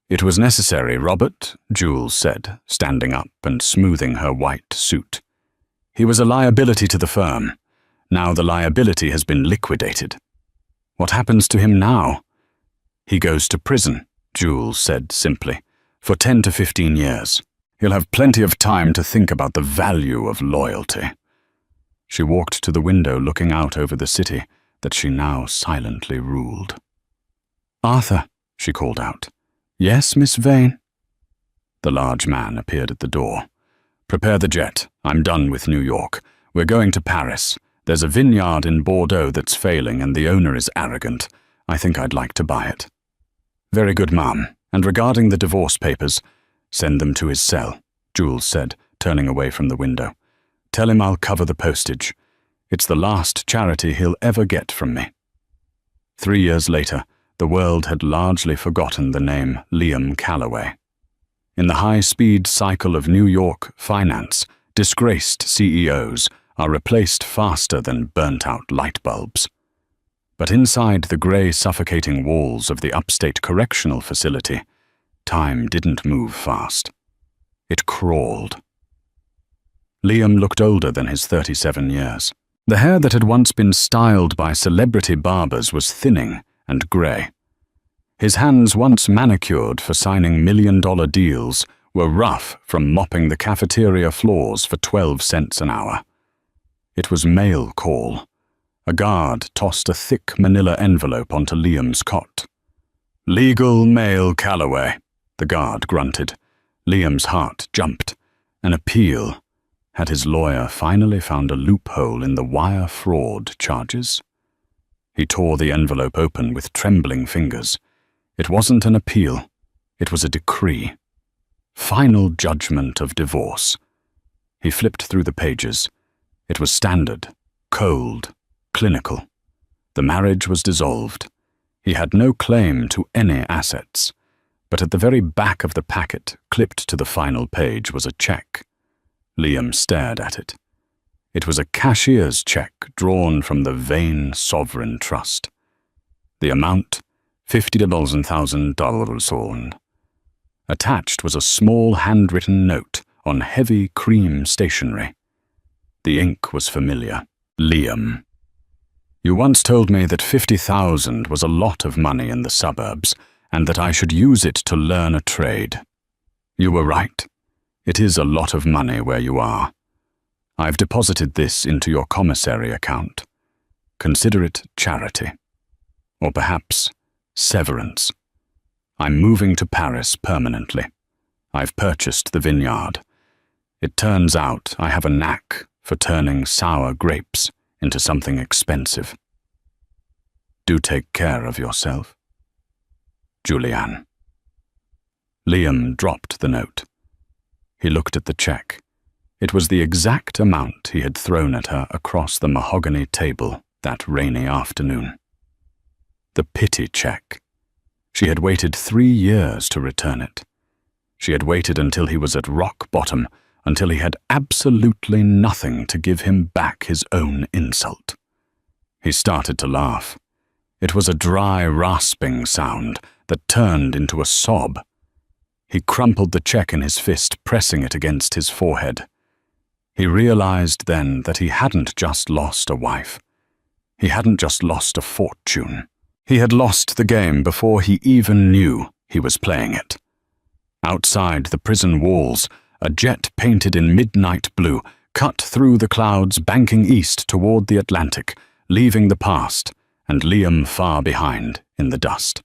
It was necessary, Robert, Jules said, standing up and smoothing her white suit. He was a liability to the firm. Now the liability has been liquidated. What happens to him now? He goes to prison, Jules said simply, for 10 to 15 years. He'll have plenty of time to think about the value of loyalty. She walked to the window looking out over the city that she now silently ruled. Arthur, she called out. Yes, Miss Vane? The large man appeared at the door. Prepare the jet. I'm done with New York. We're going to Paris. There's a vineyard in Bordeaux that's failing and the owner is arrogant. I think I'd like to buy it. Very good, ma'am. And regarding the divorce papers, send them to his cell, Jules said, turning away from the window. Tell him I'll cover the postage. It's the last charity he'll ever get from me. 3 years later, the world had largely forgotten the name Liam Callaway. In the high-speed cycle of New York finance, disgraced CEOs are replaced faster than burnt-out light bulbs. But inside the grey, suffocating walls of the upstate correctional facility, time didn't move fast. It crawled. Liam looked older than his 37 years. The hair that had once been styled by celebrity barbers was thinning and grey. His hands, once manicured for signing million-dollar deals, were rough from mopping the cafeteria floors for 12 cents an hour. It was mail call. A guard tossed a thick manila envelope onto Liam's cot. "Legal mail, Calloway," the guard grunted. Liam's heart jumped. An appeal. Had his lawyer finally found a loophole in the wire fraud charges? He tore the envelope open with trembling fingers. It wasn't an appeal. It was a decree. Final judgment of divorce. He flipped through the pages. It was standard, cold, clinical. The marriage was dissolved. He had no claim to any assets. But at the very back of the packet, clipped to the final page, was a check. Liam stared at it. It was a cashier's check drawn from the Vain Sovereign Trust. The amount, $50,000. Attached was a small handwritten note on heavy cream stationery. The ink was familiar. Liam. "You once told me that $50,000 was a lot of money in the suburbs, and that I should use it to learn a trade. You were right. It is a lot of money where you are. I've deposited this into your commissary account. Consider it charity. Or perhaps severance. I'm moving to Paris permanently. I've purchased the vineyard. It turns out I have a knack for turning sour grapes into something expensive. Do take care of yourself. Julianne." Liam dropped the note. He looked at the check. It was the exact amount he had thrown at her across the mahogany table that rainy afternoon. The pity check. She had waited 3 years to return it. She had waited until he was at rock bottom, until he had absolutely nothing to give him back his own insult. He started to laugh. It was a dry, rasping sound that turned into a sob. He crumpled the check in his fist, pressing it against his forehead. He realized then that he hadn't just lost a wife. He hadn't just lost a fortune. He had lost the game before he even knew he was playing it. Outside the prison walls, a jet painted in midnight blue cut through the clouds, banking east toward the Atlantic, leaving the past and Liam far behind in the dust.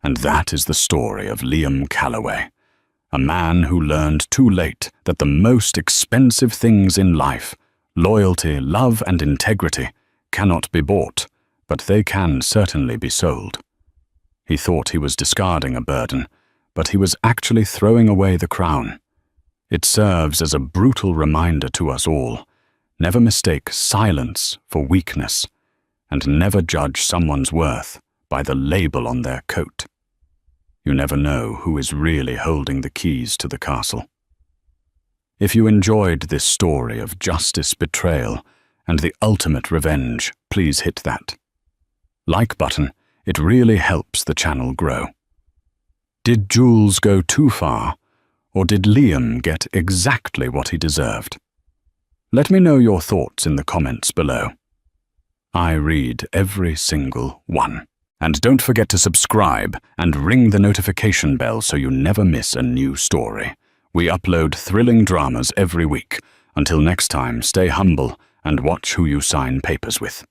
And that is the story of Liam Calloway, a man who learned too late that the most expensive things in life, loyalty, love, and integrity, cannot be bought, but they can certainly be sold. He thought he was discarding a burden, but he was actually throwing away the crown. It serves as a brutal reminder to us all. Never mistake silence for weakness, and never judge someone's worth by the label on their coat. You never know who is really holding the keys to the castle. If you enjoyed this story of justice, betrayal, and the ultimate revenge, please hit that like button. It really helps the channel grow. Did Jules go too far, or did Liam get exactly what he deserved? Let me know your thoughts in the comments below. I read every single one. And don't forget to subscribe and ring the notification bell so you never miss a new story. We upload thrilling dramas every week. Until next time, stay humble and watch who you sign papers with.